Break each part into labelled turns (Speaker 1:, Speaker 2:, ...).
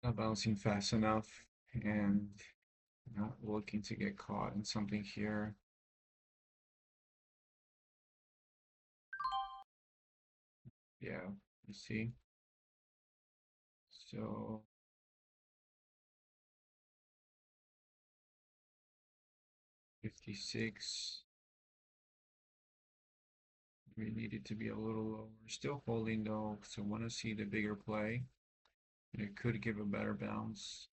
Speaker 1: Not bouncing fast enough and not looking to get caught in something here. Yeah, you see. So 56. We need it to be a little lower. Still holding though, so I want to see the bigger play. It could give a better bounce.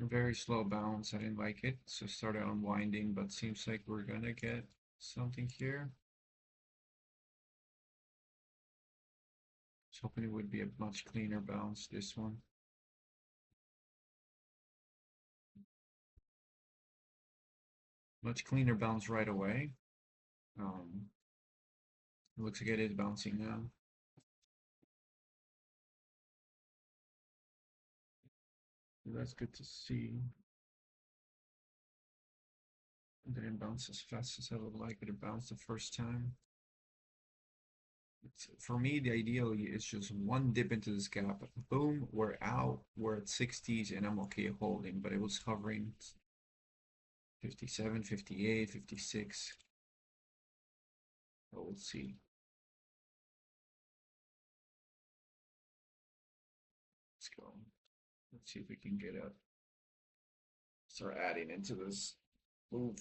Speaker 1: A very slow bounce. I didn't like it, so started unwinding, but seems like we're gonna get something here. I was hoping it would be a much cleaner bounce, this one. Much cleaner bounce right away. It looks like it is bouncing now. That's good to see. It didn't bounce as fast as I would like it to bounce the first time. For me, the ideal is just one dip into this gap. Boom, we're out. We're at 60s and I'm okay holding, but it was hovering 57, 58, 56. But we'll see. Let's go. Let's see if we can get up. Start adding into this move.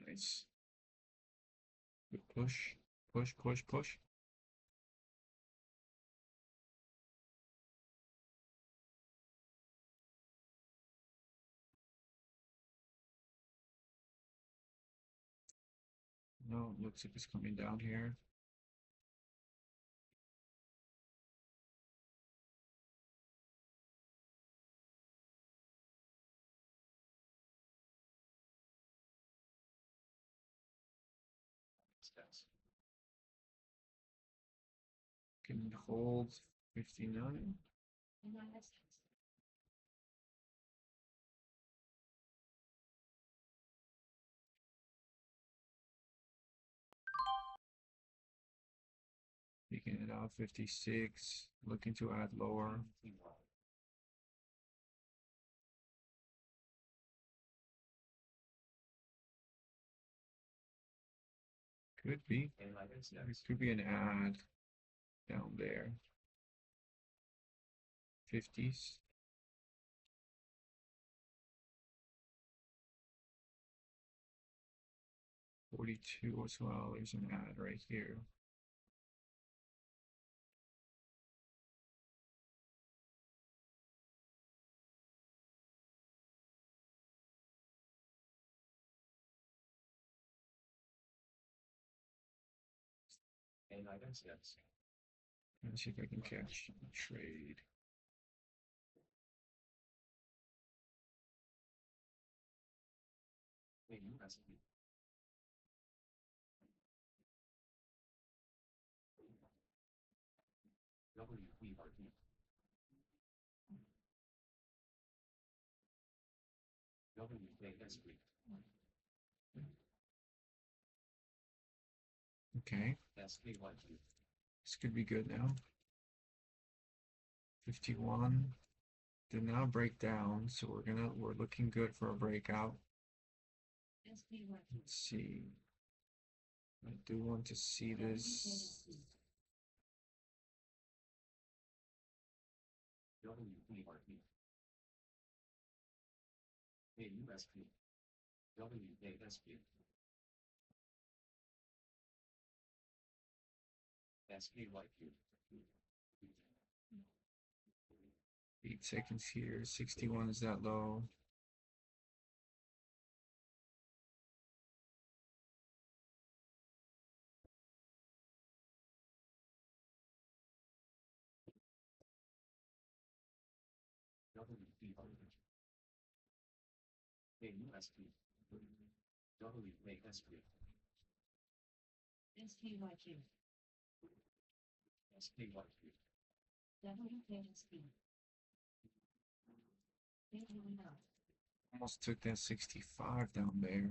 Speaker 1: Nice. Good push, push, push, push. No, it looks like it's coming down here. Can hold 59. Taking it out 56. Looking to add lower. Could be. It could be an ad down there. 50s. 42 as well. There's an ad right here. Let's see if I can catch the trade. Okay. This could be good now. 51. Did not break down, so we're looking good for a breakout. Let's see. I do want to see this.
Speaker 2: WKSP, SKYQ,
Speaker 1: 8 seconds here. 61 is that low.
Speaker 2: WKSP, KUSP, WKSP, SKYQ, SKYQ, WKSP,
Speaker 1: Almost took that 65 down there.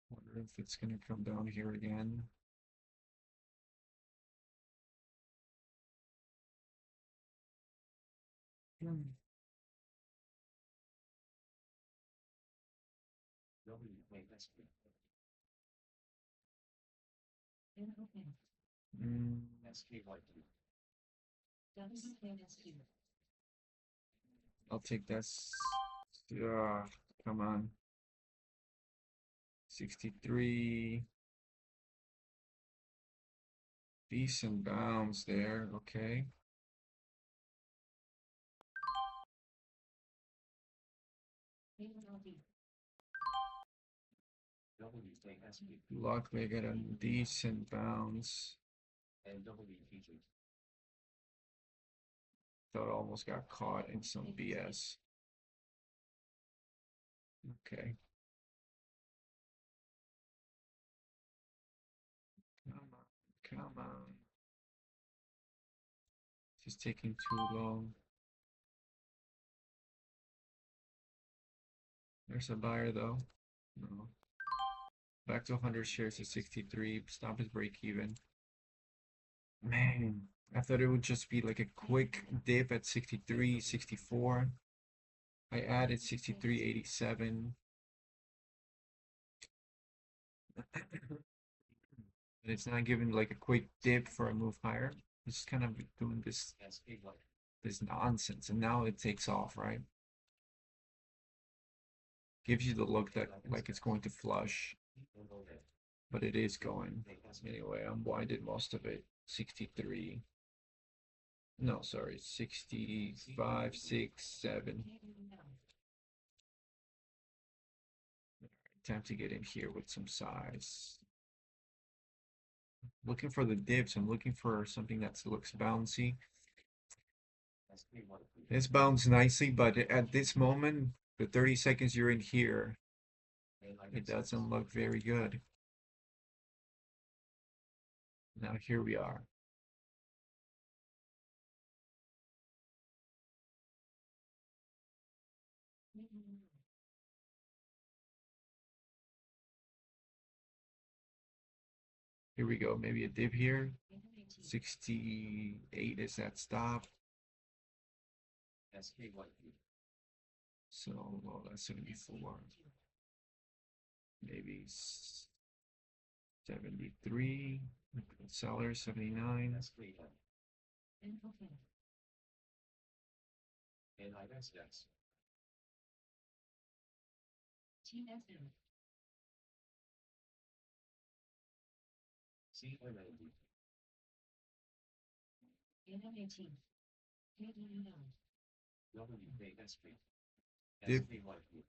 Speaker 1: Wonder if it's going to come down here again.
Speaker 2: WKSP, SKYQ, WKSP,
Speaker 1: I'll take that. Come on. 63. Decent bounce there. Okay.
Speaker 2: WKSP,
Speaker 1: Luck may get a decent bounce.
Speaker 2: and WPG.
Speaker 1: Thought almost got caught in some BS. Okay. Come on. Come on. Just taking too long. There's a buyer though. No. Back to 100 shares at 63. Stop his break even. Man, I thought it would just be like a quick dip at 63, 64. I added 63.87. And it's not giving like a quick dip for a move higher. It's kind of doing this nonsense, and now it takes off, right? Gives you the look that like it's going to flush, but it is going. Anyway, I'm winded most of it. 63. No, sorry, 65, 6, 7. Time to get in here with some size. Looking for the dips. I'm looking for something that looks bouncy. It's bounced nicely, but at this moment, the 30 seconds you're in here, it doesn't look very good. Now here we are. Here we go. Maybe a dip here. 68 is that stop. So, well, that's 74. Maybe 73. Seller 79.
Speaker 2: NXTS, TSM, CRMT, NMAT, WKSP,
Speaker 1: Dip.
Speaker 2: SKYQ,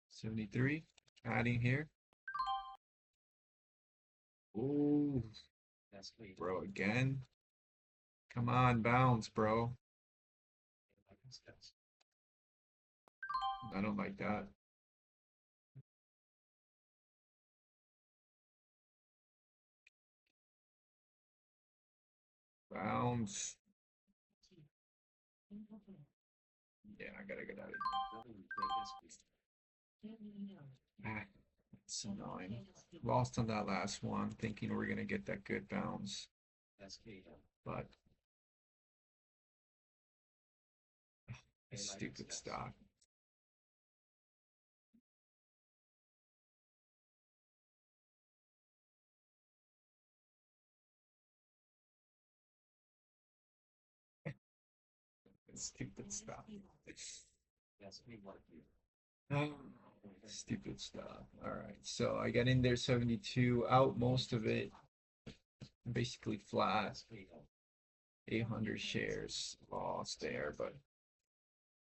Speaker 1: 73. Adding here. Ooh, bro, again. Come on, bounce, bro. I don't like that. Bounce. Yeah, I gotta get out of here. Ah, it's annoying. Lost on that last one, thinking we're gonna get that good bounce. But it's stupid stock. Stupid stuff.
Speaker 2: SKYQ.
Speaker 1: Stupid stuff. All right, so I got in there 72, out most of it, basically flat.
Speaker 2: SKYQ.
Speaker 1: 800 shares lost there, but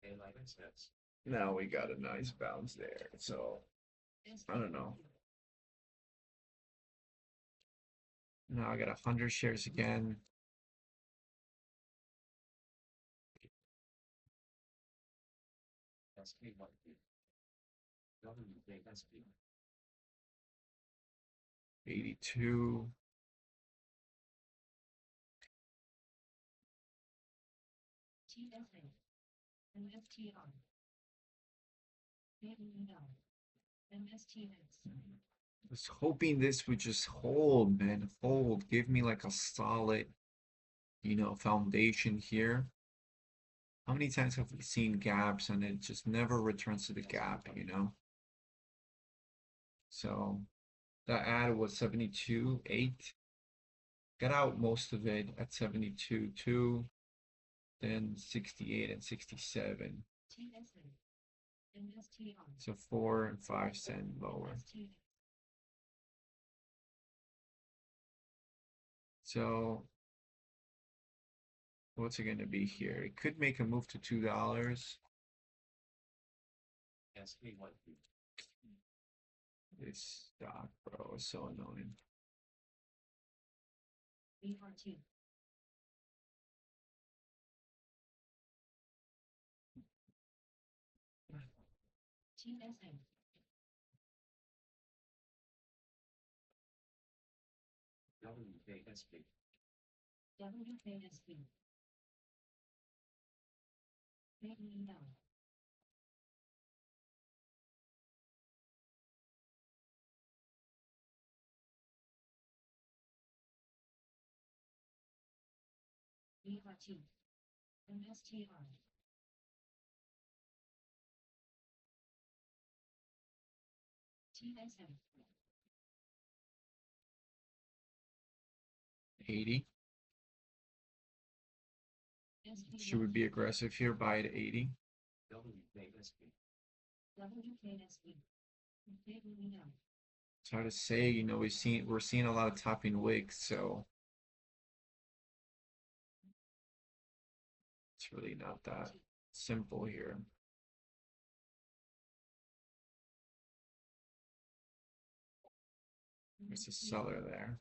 Speaker 2: NXTS.
Speaker 1: now we got a nice bounce there. So I don't know. Now I got 100 shares again.
Speaker 2: SKYQ. WKSP.
Speaker 1: 82.
Speaker 2: TSA. MSTR. MSTS.
Speaker 1: Was hoping this would just hold, man. Hold. Give me like a solid, foundation here. How many times have we seen gaps and it just never returns to the gap, So that ad was 72.8. Got out most of it at 72.2, then 68 and 67.
Speaker 2: TSA. MSTR.
Speaker 1: So 4 and 5 cent lower.
Speaker 2: MSTS.
Speaker 1: So what's it going to be here? It could make a move to $2.
Speaker 2: SKYQ.
Speaker 1: This stock, bro, is so annoying.
Speaker 2: BR2. TSA. WKSP. WKSP. KEL. BR2. MSTR. TSA.
Speaker 1: 80. Should we be aggressive here? Buy at 80.
Speaker 2: WKSP. WKSP. KEL.
Speaker 1: It's hard to say, we're seeing a lot of topping wicks, so it's really not that simple here. There's a seller there.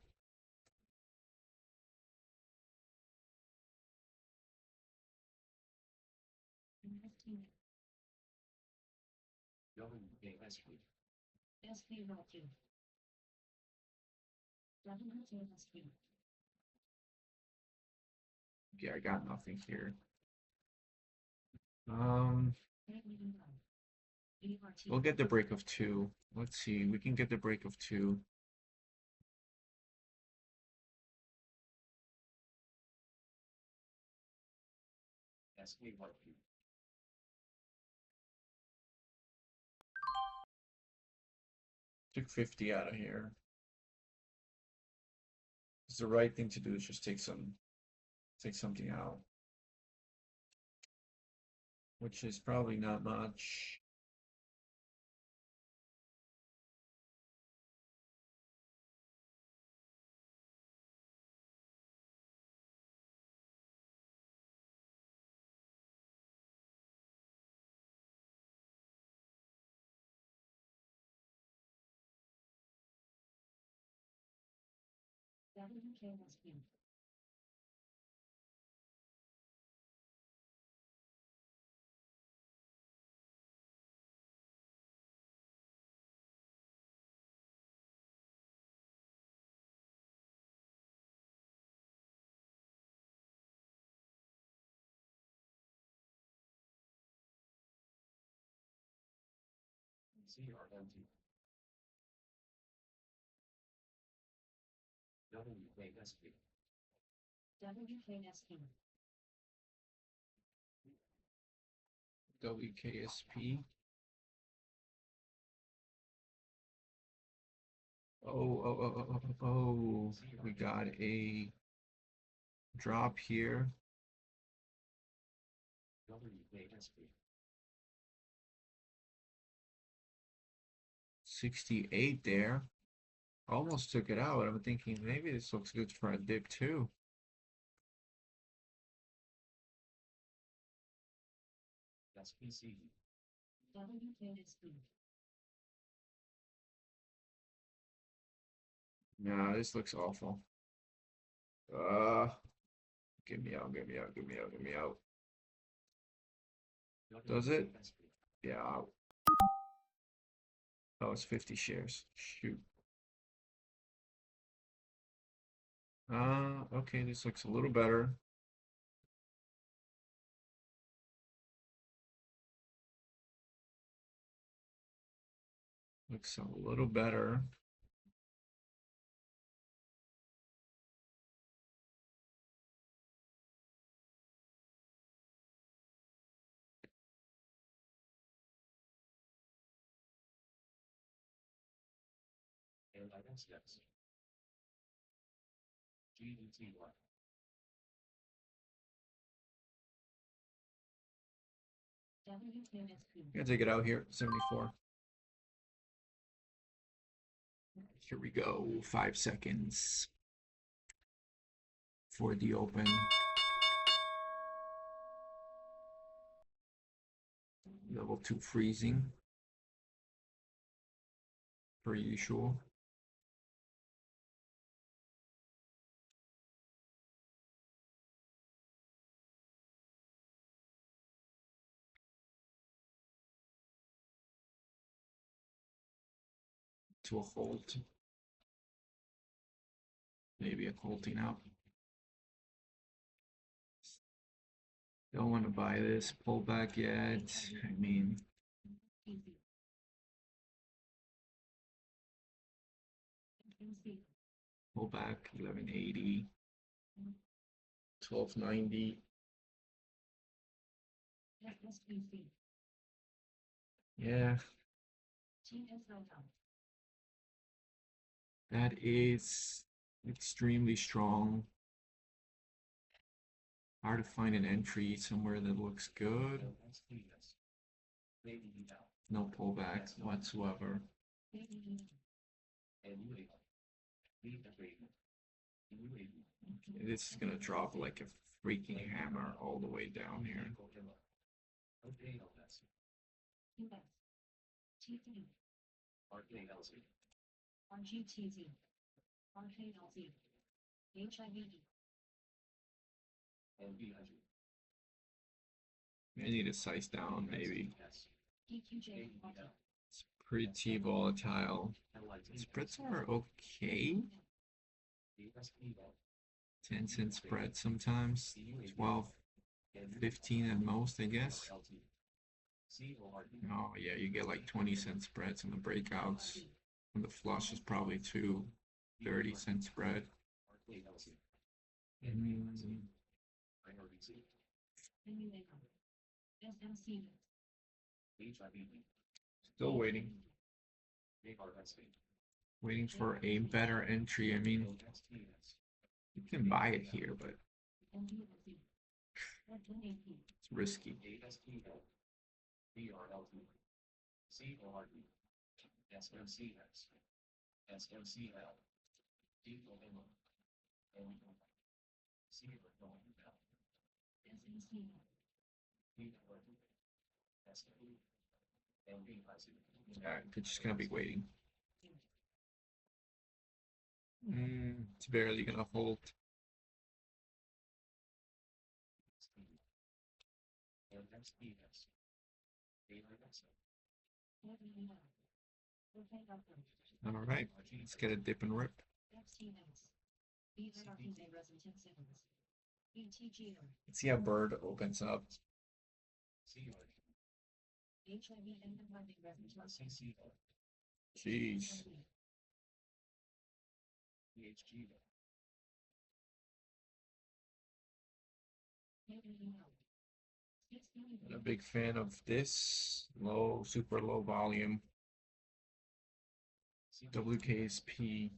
Speaker 2: WKSP. SKYQ. WKSP.
Speaker 1: Yeah, I got nothing here. We'll get the break of 2. Let's see, we can get the break of 2.
Speaker 2: SKYQ.
Speaker 1: Took 50 out of here. It's the right thing to do is just take something out. Which is probably not much.
Speaker 2: WKSP. CRMT. WKSP. WKSP.
Speaker 1: WKSP. Oh, we got a drop here.
Speaker 2: WKSP.
Speaker 1: 68 there. Almost took it out. I'm thinking maybe this looks good for a dip too.
Speaker 2: SPC. WKSP.
Speaker 1: Nah, this looks awful. Get me out, get me out, get me out, get me out. Does it? Yeah. Oh, it's 50 shares. Shoot. Okay, this looks a little better. Looks a little better.
Speaker 2: NXTS. CDT. WKSP.
Speaker 1: Gonna take it out here, 74. Here we go, 5 seconds for the open. Level 2 freezing, per usual. To a hold. Maybe a holding up. Don't want to buy this pullback yet. I mean, pullback 1180, 1290. Yeah, that is extremely strong. Hard to find an entry somewhere that looks good. No pullback whatsoever. This is gonna drop like a freaking hammer all the way down here.
Speaker 2: RGTZ. RKLZ. HIV.
Speaker 1: I need to size down maybe.
Speaker 2: EQJ.
Speaker 1: It's pretty volatile. Spreads are okay. 10-cent spread sometimes. 12, 15 at most, I guess. Oh yeah, you get like 20-cent spreads on the breakouts. And the flush is probably 2 30-cent spread. Still waiting. Waiting for a better entry. I mean, you can buy it here, but it's risky. We're just gonna be waiting. It's barely gonna hold. All right, let's get a dip and rip. Let's see how bird opens up. Jeez. Not a big fan of this low, super low volume. WKSP.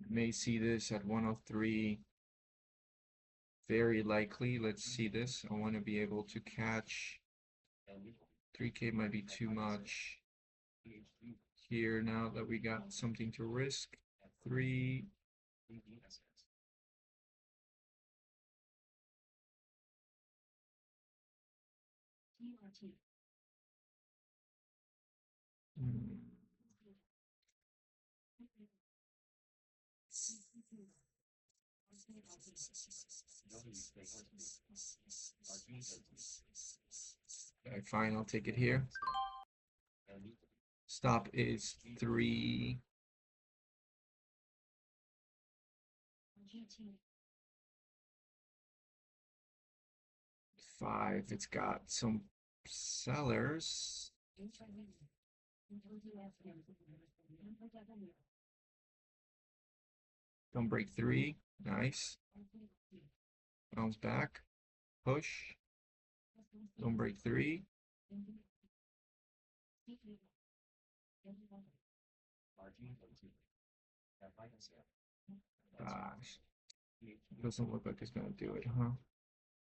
Speaker 1: May see this at 103. Very likely. Let's see this. I want to be able to catch. 3K might be too much here now that we got something to risk. 3.
Speaker 2: CRT.
Speaker 1: Okay, fine, I'll take it here. Stop is 3.
Speaker 2: GT.
Speaker 1: 5. It's got some sellers. Don't break 3. Nice. Bounce back. Push. Don't break 3. Gosh. Doesn't look like it's gonna do it, huh?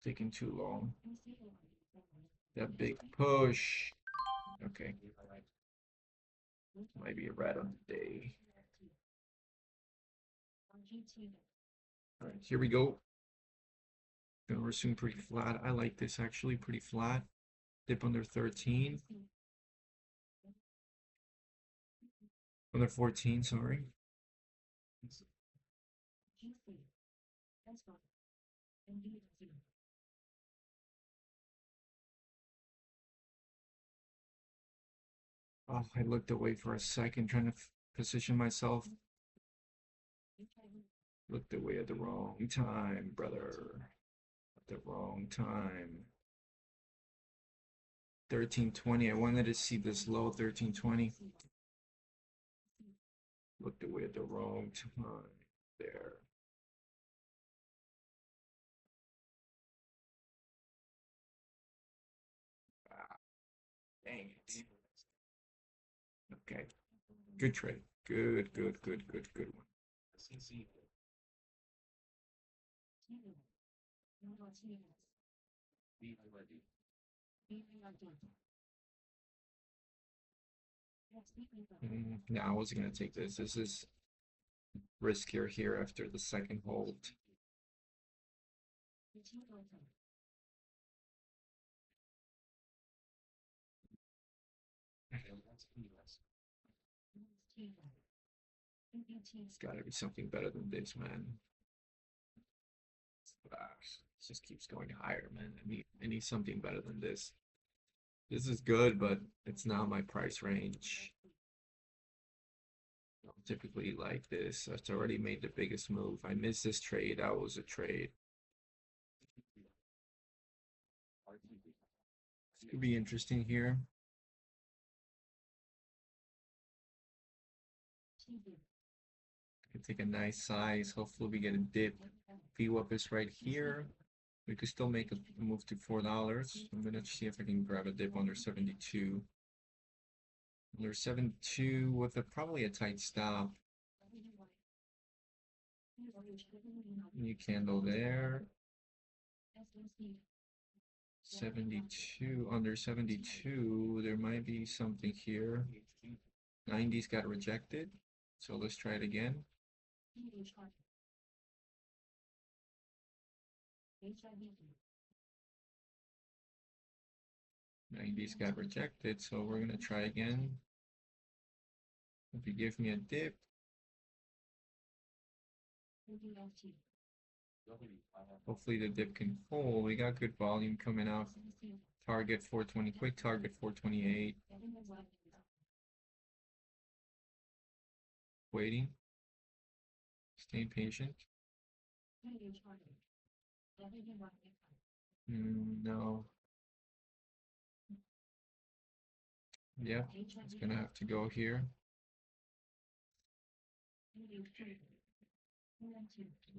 Speaker 1: Taking too long. That big push. Okay. Might be a red on the day. All right, here we go. Gonna resume pretty flat. I like this actually, pretty flat. Dip under 13. Under 14, sorry. Oh, I looked away for a second, trying to position myself. Looked away at the wrong time, brother. At the wrong time. 1320. I wanted to see this low 1320. Looked away at the wrong time there. Ah, dang it. Okay. Good trade. Good one. No, I wasn't gonna take this. This is riskier here after the second hold. It's gotta be something better than this, man. It just keeps going higher, man. I need something better than this. This is good, but it's not my price range. I don't typically like this. It's already made the biggest move. I missed this trade. That was a trade. This could be interesting here. Could take a nice size. Hopefully we get a dip. VWAP is right here. We could still make a move to $4. I'm gonna see if I can grab a dip under 72. Under 72 with probably a tight stop. New candle there. 72, under 72, there might be something here. 90s got rejected, so let's try it again. 90s got rejected, so we're gonna try again. If you give me a dip, hopefully the dip can hold. We got good volume coming up. Target 420, quick target 428. Waiting. Staying patient. No. Yeah, it's gonna have to go here.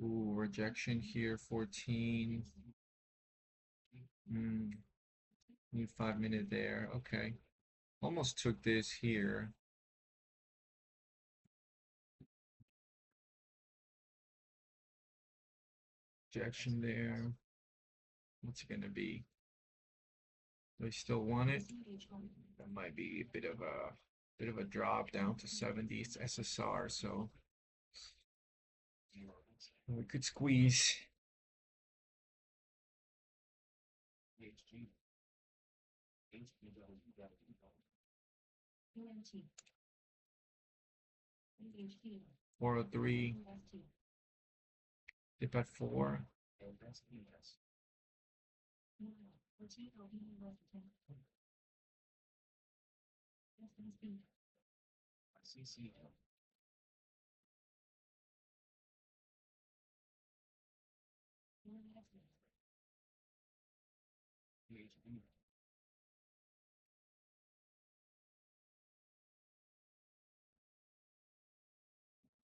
Speaker 1: Ooh, rejection here, 14. Need 5 minute there. Okay. Almost took this here. Rejection there. What's it gonna be? Do I still want it? That might be a bit of a drop down to 70s SSR, so we could squeeze.
Speaker 2: CRMT. EHGO.
Speaker 1: 403,
Speaker 2: NXTS.
Speaker 1: dip at 4.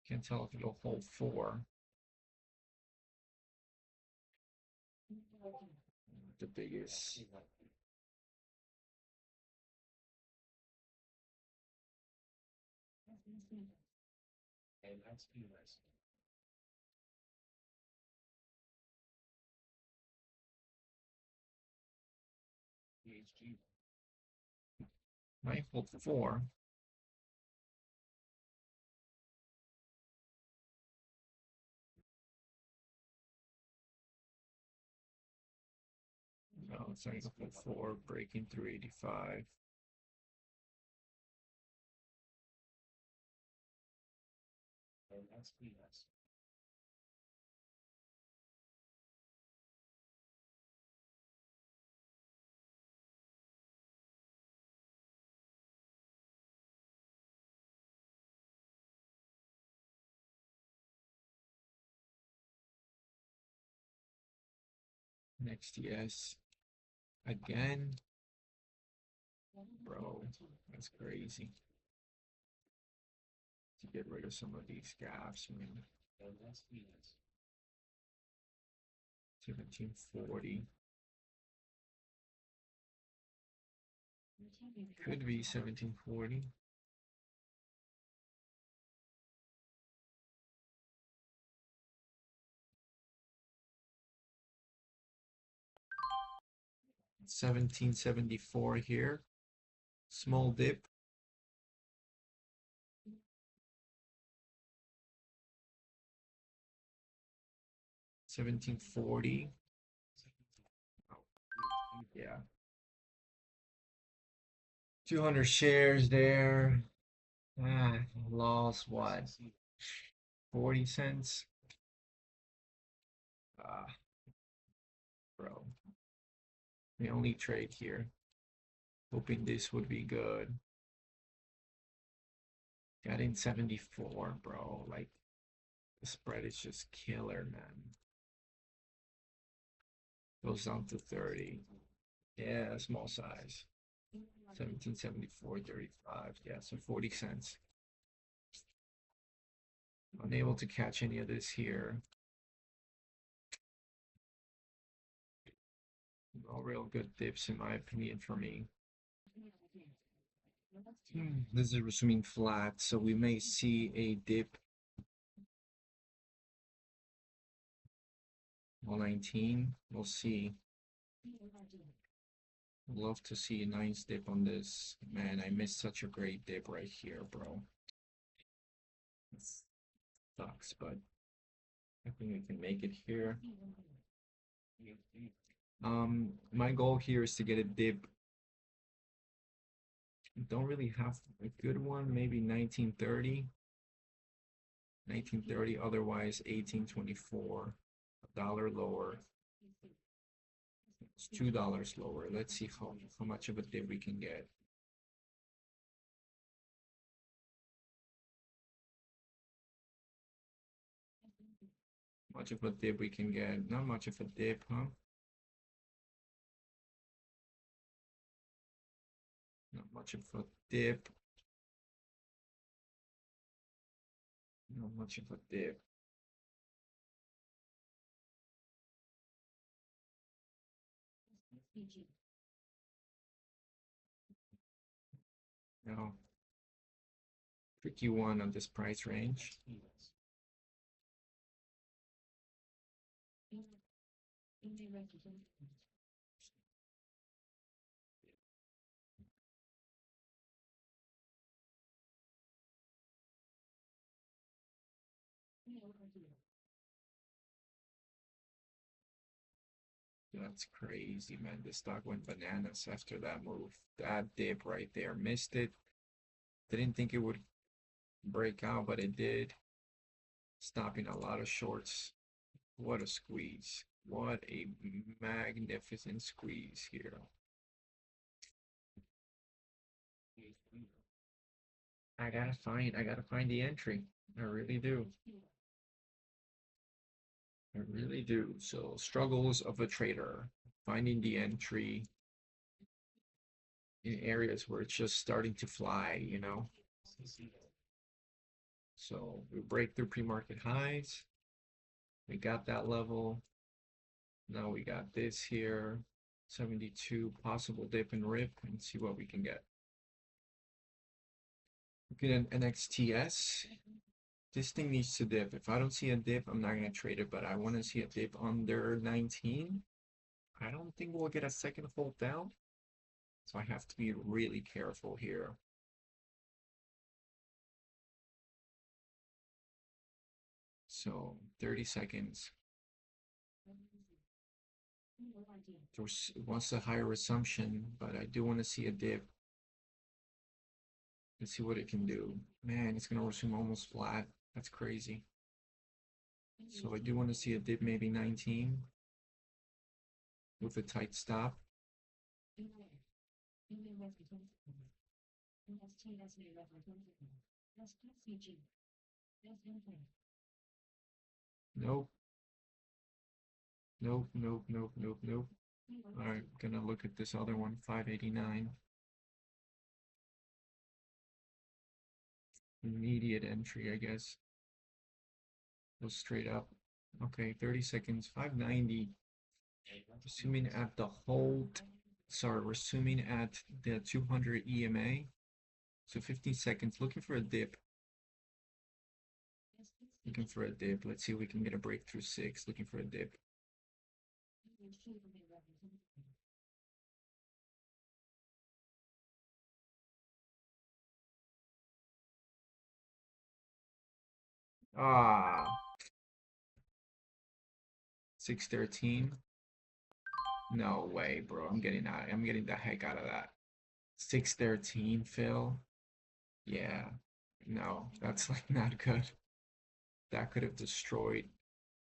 Speaker 1: Can't tell if it'll hold 4. The biggest. Might hold 4. No, it's not gonna hold 4, breaking through 85. NXTS again. Bro, that's crazy. To get rid of some of these gaps, man. 1740. Could be 1740. $17.74 here. Small dip. $17.40. Yeah. 200 shares there. Lost what? 40 cents. Bro. The only trade here. Hoping this would be good. Got in 74, bro. Like, the spread is just killer, man. Goes down to 30. Yeah, small size. 1774.35. Yeah, so 40 cents. Unable to catch any of this here. No real good dips, in my opinion, for me. This is resuming flat, so we may see a dip. 119. We'll see. Love to see a nice dip on this. Man, I missed such a great dip right here, bro. Sucks, but I think we can make it here. My goal here is to get a dip. Don't really have a good one, maybe 1930. 1930, otherwise 1824. $1 lower. It's $2 lower. Let's see how much of a dip we can get. Much of a dip we can get. Not much of a dip, huh? Not much of a dip. Not much of a dip. No. Tricky one on this price range. That's crazy, man. The stock went bananas after that move. That dip right there, missed it. Didn't think it would break out, but it did. Stopping a lot of shorts. What a squeeze. What a magnificent squeeze here. I gotta find the entry. I really do. I really do. So, struggles of a trader, finding the entry in areas where it's just starting to fly, you know? So, we break through pre-market highs. We got that level. Now we got this here. 72 possible dip and rip and see what we can get. Looking at NXTS. This thing needs to dip. If I don't see a dip, I'm not going to trade it, but I want to see a dip under 19. I don't think we'll get a second hold down. So I have to be really careful here. So 30 seconds. It wants a higher resumption, but I do want to see a dip. Let's see what it can do. Man, it's going to resume almost flat. That's crazy. So I do want to see a dip, maybe 19 with a tight stop. Nope. Nope, nope, nope, nope, nope. All right, gonna look at this other one, 589. Immediate entry, I guess. Go straight up. Okay, 30 seconds, 590. Assuming at the hold, sorry, we're assuming at the 200 EMA. So 15 seconds, looking for a dip. Looking for a dip. Let's see if we can get a breakthrough 6. Looking for a dip. Ah, 613. No way, bro. I'm getting out. I'm getting the heck out of that. 613, Phil. Yeah. No, that's like not good. That could have destroyed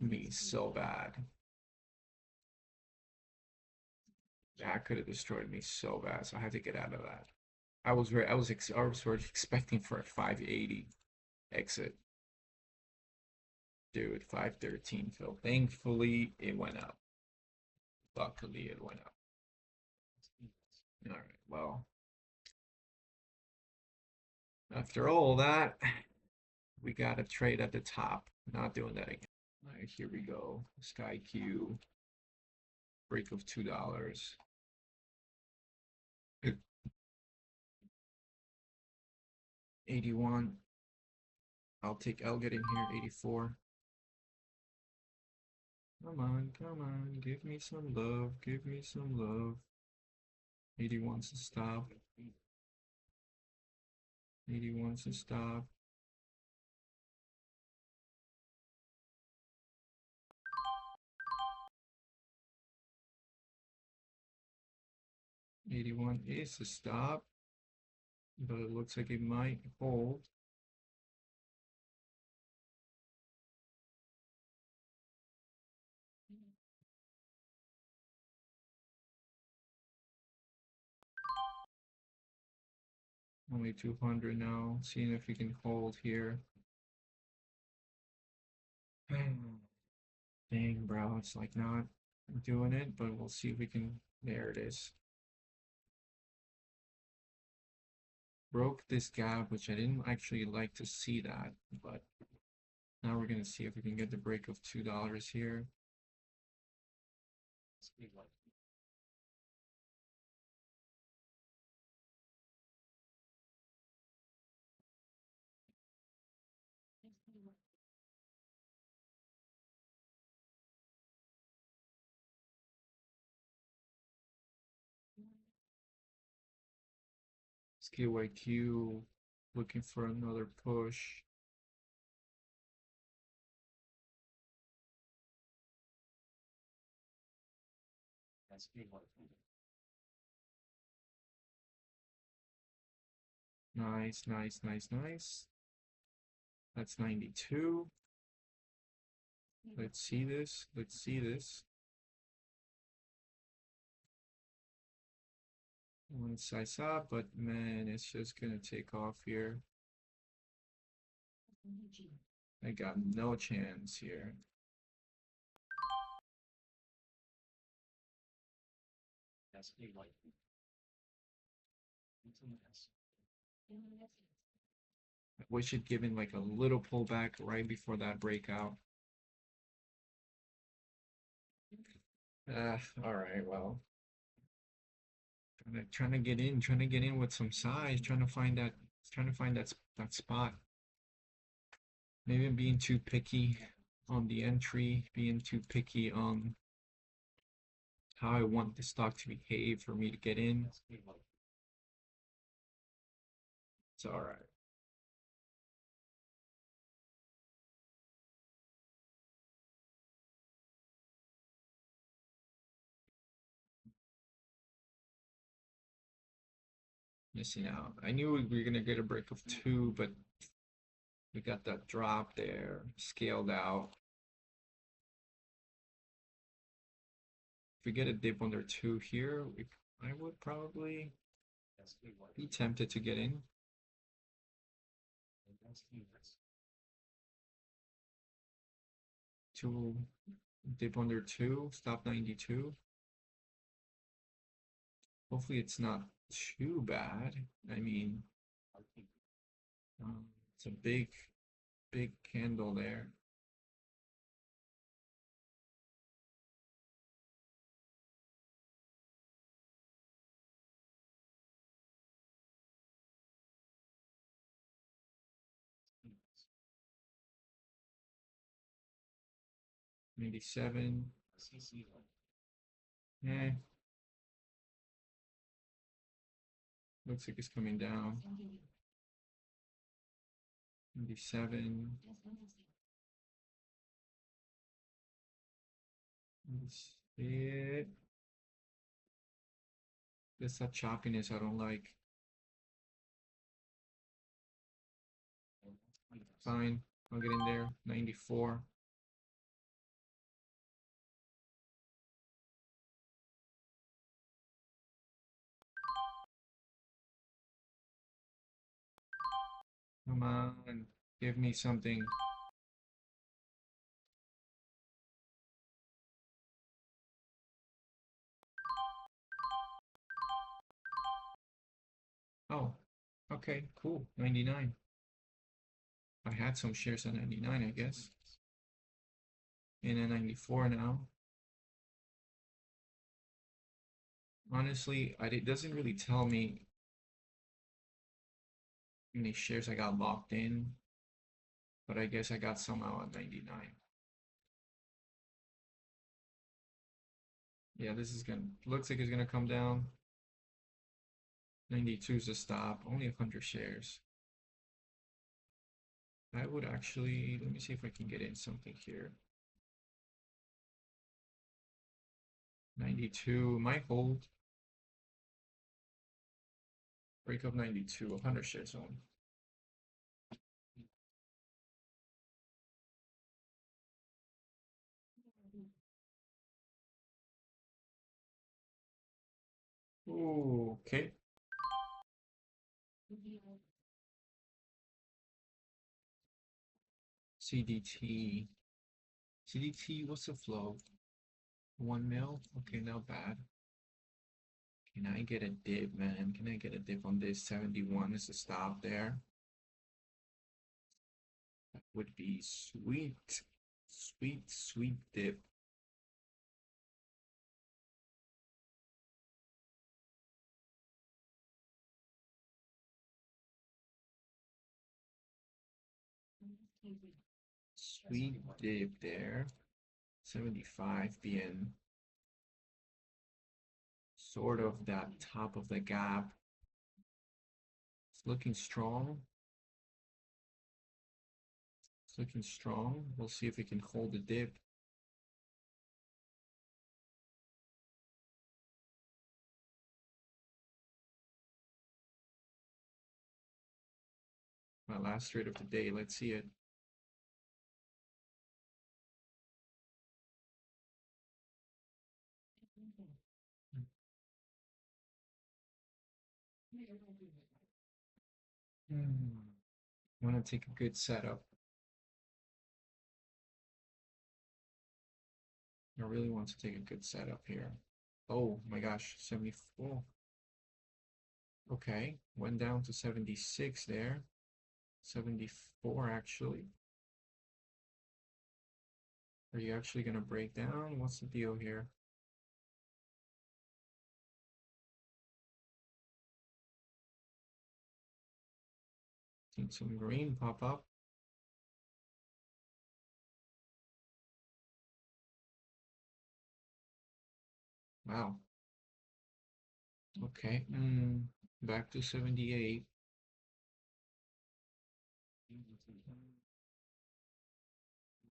Speaker 1: me so bad. That could have destroyed me so bad. So I had to get out of that. I was sort of expecting for a 580 exit. Dude, 513, Phil. Thankfully, it went up. Luckily, it went up. All right, well, after all that, we got a trade at the top. Not doing that again. All right, here we go. SKYQ, break of $2. 81. I'll get in here, 84. Come on, give me some love, give me some love. 80 wants to stop. 80 wants to stop. $81 is to stop, but it looks like it might hold. Only 200 now, seeing if we can hold here. Dang, bro, it's like not doing it, but we'll see if we can. There it is. Broke this gap, which I didn't actually like to see that, but now we're gonna see if we can get the break of $2 here. SKYQ looking for another push. Nice, nice, nice, nice. That's 92. Let's see this. Let's see this. One size up, but man, it's just gonna take off here. I got no chance here. I wish it given like a little pullback right before that breakout. All right, well, trying to get in with some size, trying to find that spot. Maybe I'm being too picky on the entry, being too picky on how I want the stock to behave for me to get in. It's all right. Missing out. I knew we were gonna get a break of 2, but we got that drop there, scaled out. If we get a dip under 2 here, I would probably be tempted to get in. To dip under 2, stop 92. Hopefully it's not too bad. I mean, it's a big candle there. Maybe 7. Eh, looks like it's coming down. Maybe 7. Let's see it. There's that choppiness I don't like. Fine, I'll get in there. 94. Come on, give me something. Oh, okay, cool. 99. I had some shares at 99, I guess. And at 94 now. Honestly, it doesn't really tell me how many shares I got locked in, but I guess I got some out at 99. Yeah, this is gonna, looks like it's gonna come down. 92 is a stop, only 100 shares. I would actually, let me see if I can get in something here. 92, might hold. Break up 92, 100 shares on. Ooh, okay. CDT. CDT, what's the flow? 1 mil? Okay, not bad. Can I get a dip, man? Can I get a dip on this? 71 is the stop there. That would be sweet. Sweet, sweet dip. Sweet dip there. 75 being sort of that top of the gap. looking strong. It's looking strong. We'll see if we can hold the dip. My last trade of the day. Let's see it. I want to take a good setup. I really want to take a good setup here. Oh my gosh, 74. Okay, went down to 76 there. 74 actually. Are you actually gonna break down? What's the deal here? Seen some green pop up. Wow. Okay, back to 78.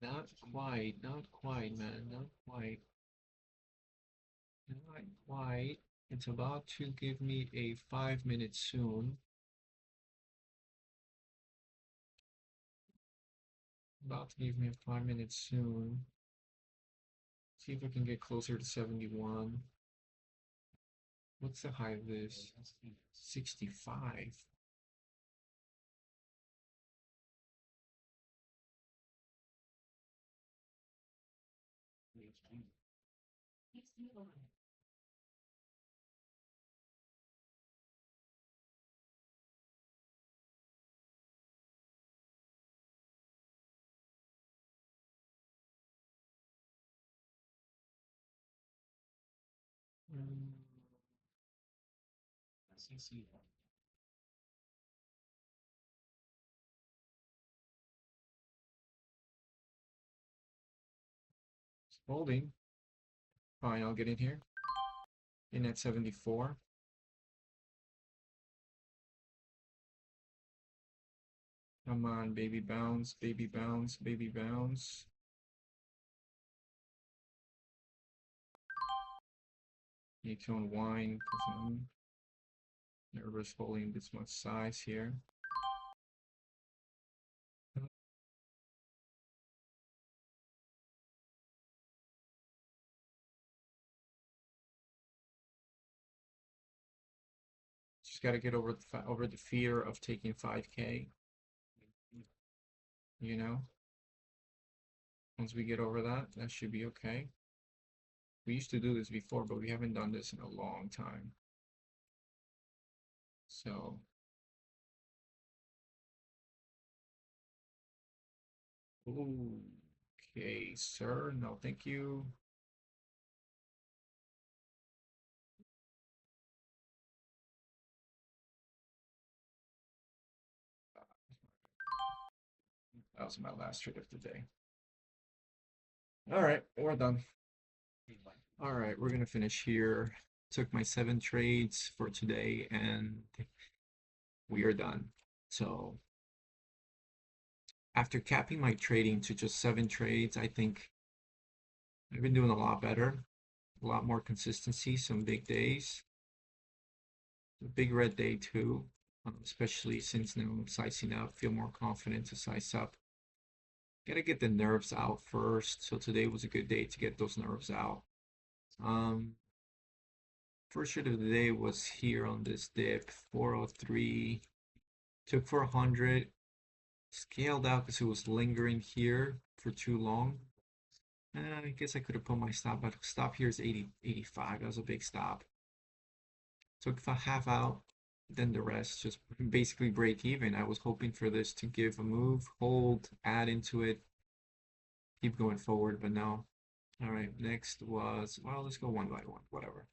Speaker 1: Not quite, man, not quite. Not quite. It's about to give me a 5 minute soon. About to give me a 5 minute soon. See if I can get closer to 71. What's the high of this? 65. Mm, it's holding. Fine, I'll get in here. In at 74. Come on, baby bounce, baby bounce, baby bounce. Need to unwind because I'm nervous holding this much size here. Just got to get over the fear of taking 5K. You know, once we get over that, that should be okay. We used to do this before, but we haven't done this in a long time. So, okay, sir. No, thank you. That was my last trade of the day. All right, we're done. All right, we're gonna finish here. Took my 7 trades for today and we are done. So after capping my trading to just 7 trades, I think I've been doing a lot better, a lot more consistency, some big days. A big red day too, especially since now I'm sizing up, feel more confident to size up. Gotta get the nerves out first. So today was a good day to get those nerves out. First trade of the day was here on this dip, 403. Took for 100, scaled out because it was lingering here for too long. I guess I could have put my stop, but stop here is 80, 85. That was a big stop. Took the half out, then the rest just basically break even. I was hoping for this to give a move, hold, add into it, keep going forward, but no. All right, next was, well, let's go one by one, whatever.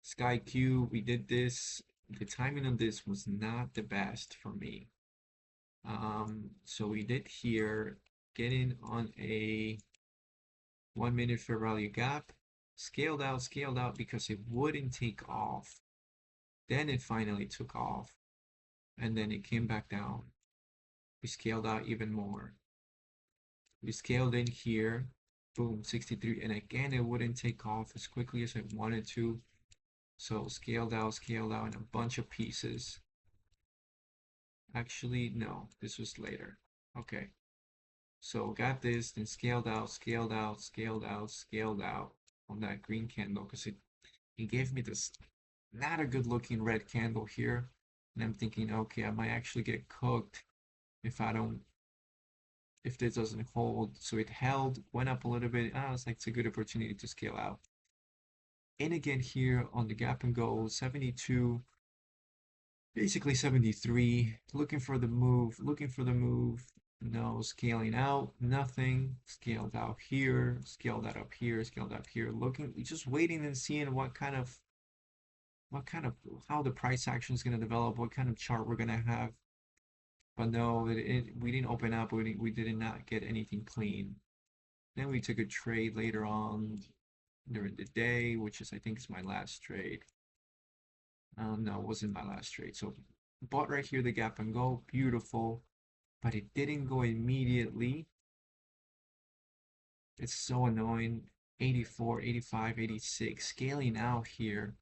Speaker 1: SKYQ, we did this. The timing on this was not the best for me. So we did here, get in on a 1 minute fair value gap, scaled out because it wouldn't take off. Then it finally took off. and then it came back down. We scaled out even more. We scaled in here, boom, 63, and again it wouldn't take off as quickly as I wanted to. So scaled out in a bunch of pieces. Actually, no, this was later. Okay. So got this, then scaled out, scaled out, scaled out, scaled out on that green candle because it gave me this not a good looking red candle here. And I'm thinking, okay, I might actually get cooked if I don't, if this doesn't hold. So it held, went up a little bit. I was like, it's a good opportunity to scale out. And again here on the gap and go, 72, basically 73, looking for the move, no, scaling out, nothing, scaled out here, scaled that up here, scaled up here, looking, just waiting and seeing how the price action is going to develop, what kind of chart we're going to have. But no, we didn't open up, we did not get anything clean. Then we took a trade later on during the day, which is, I think, is my last trade. No, it wasn't my last trade. So bought right here the gap and go, beautiful, but it didn't go immediately. It's so annoying. 84, 85, 86, scaling out here.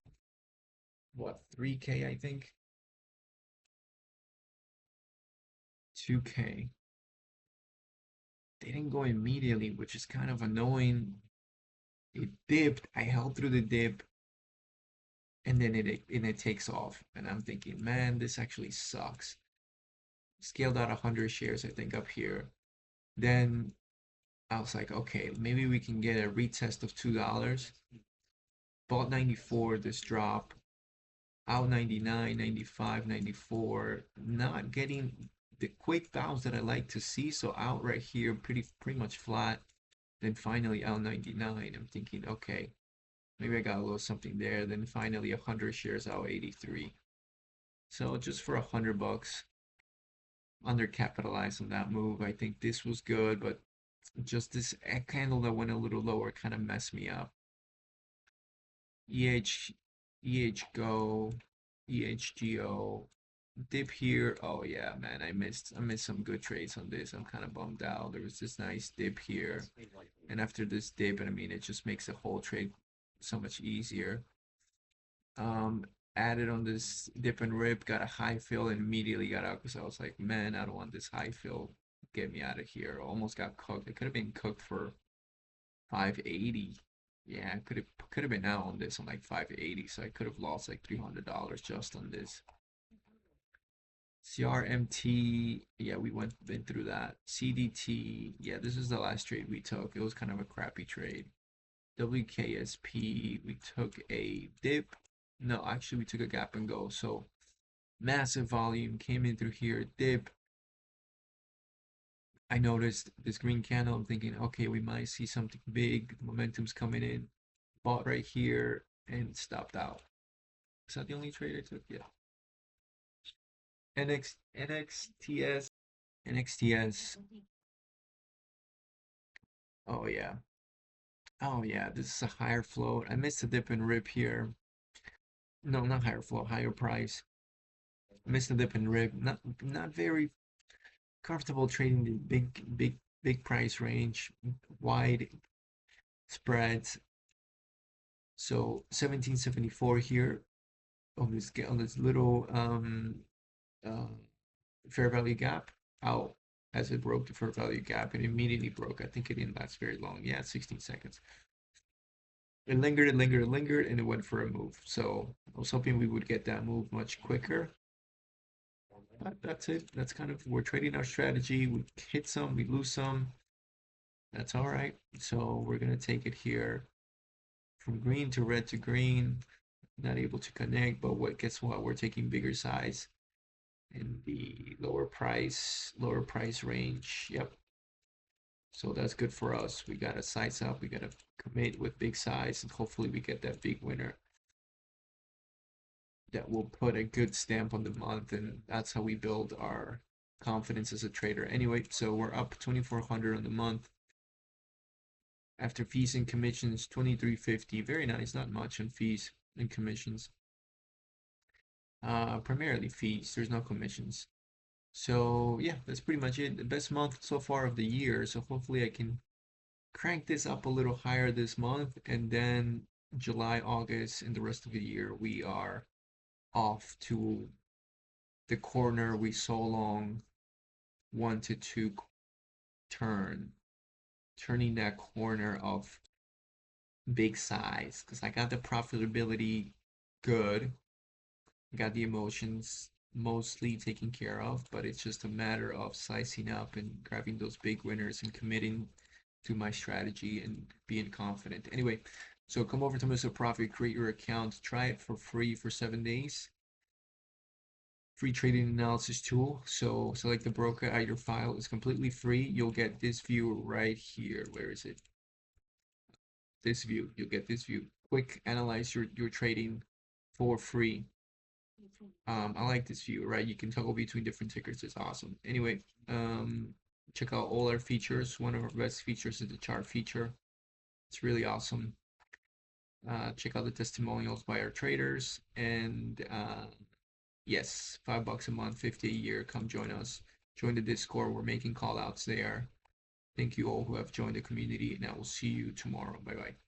Speaker 1: What, 3K, I think? 2K. They didn't go immediately, which is kind of annoying. It dipped. I held through the dip, and then it takes off. And I'm thinking, man, this actually sucks. Scaled out 100 shares, I think, up here. Then I was like, okay, maybe we can get a retest of $2. Bought 94, this drop. Out 99, 95, 94. Not getting the quick bounce that I like to see. So out right here, pretty much flat. Then finally out 99. I'm thinking, okay, maybe I got a little something there. Then finally 100 shares out 83. So just for $100, undercapitalized on that move. I think this was good, but just this candle that went a little lower kind of messed me up. EHGO, EHGO, dip here. Oh yeah, man, I missed some good trades on this. I'm kind of bummed out. There was this nice dip here, and after this dip, I mean, it just makes the whole trade so much easier. Added on this dip and rip, got a high fill, and immediately got out because I was like, man, I don't want this high fill. Get me out of here. Almost got cooked. It could have been cooked for 580. Yeah, could have been out on this on like 580, so I could have lost like $300 just on this. CRMT, yeah, we been through that. CDT, yeah, this is the last trade we took. It was kind of a crappy trade. WKSP, we took a dip. No, actually, we took a gap and go. So massive volume came in through here, dip. I noticed this green candle. I'm thinking, okay, we might see something big. Momentum's coming in. Bought right here and stopped out. Is that the only trade I took? Yeah. NXTS. NXTS. Oh yeah. Oh yeah. This is a higher float. I missed a dip and rip here. No, not higher float, higher price. Missed a dip and rip. Not very comfortable trading the big price range, wide spreads. So 1774 here on this little uh, fair value gap out as it broke the fair value gap and immediately broke. I think it didn't last very long. Yeah, 16 seconds. It lingered, and it went for a move. So I was hoping we would get that move much quicker. But that's it. That's kind of, we're trading our strategy. We hit some, we lose some. That's all right. So we're gonna take it here from green to red to green. Not able to connect, but guess what? We're taking bigger size in the lower price range. Yep. So that's good for us. We gotta size up. We gotta commit with big size, and hopefully we get that big winner that will put a good stamp on the month, and that's how we build our confidence as a trader. Anyway, so we're up 2,400 on the month. After fees and commissions, 2,350. Very nice, not much on fees and commissions. primarily fees. There's no commissions. So yeah, that's pretty much it. The best month so far of the year. So hopefully I can crank this up a little higher this month, and then July, August, and the rest of the year we are off to the corner we so long wanted to turn, turning that corner of big size because I got the profitability good, I got the emotions mostly taken care of, but it's just a matter of slicing up and grabbing those big winners and committing to my strategy and being confident. Anyway, so come over to Mr. Profit, create your account, try it for free for 7 days. Free trading analysis tool. So select the broker, add your file. It's completely free. You'll get this view right here. Where is it? This view. You'll get this view. Quick analyze your trading for free. I like this view, right? You can toggle between different tickers. It's awesome. Anyway, check out all our features. One of our best features is the chart feature. It's really awesome. Check out the testimonials by our traders. And yes, $5 a month, 50 a year. Come join us. Join the Discord. We're making call outs there. Thank you all who have joined the community, and I will see you tomorrow. Bye bye.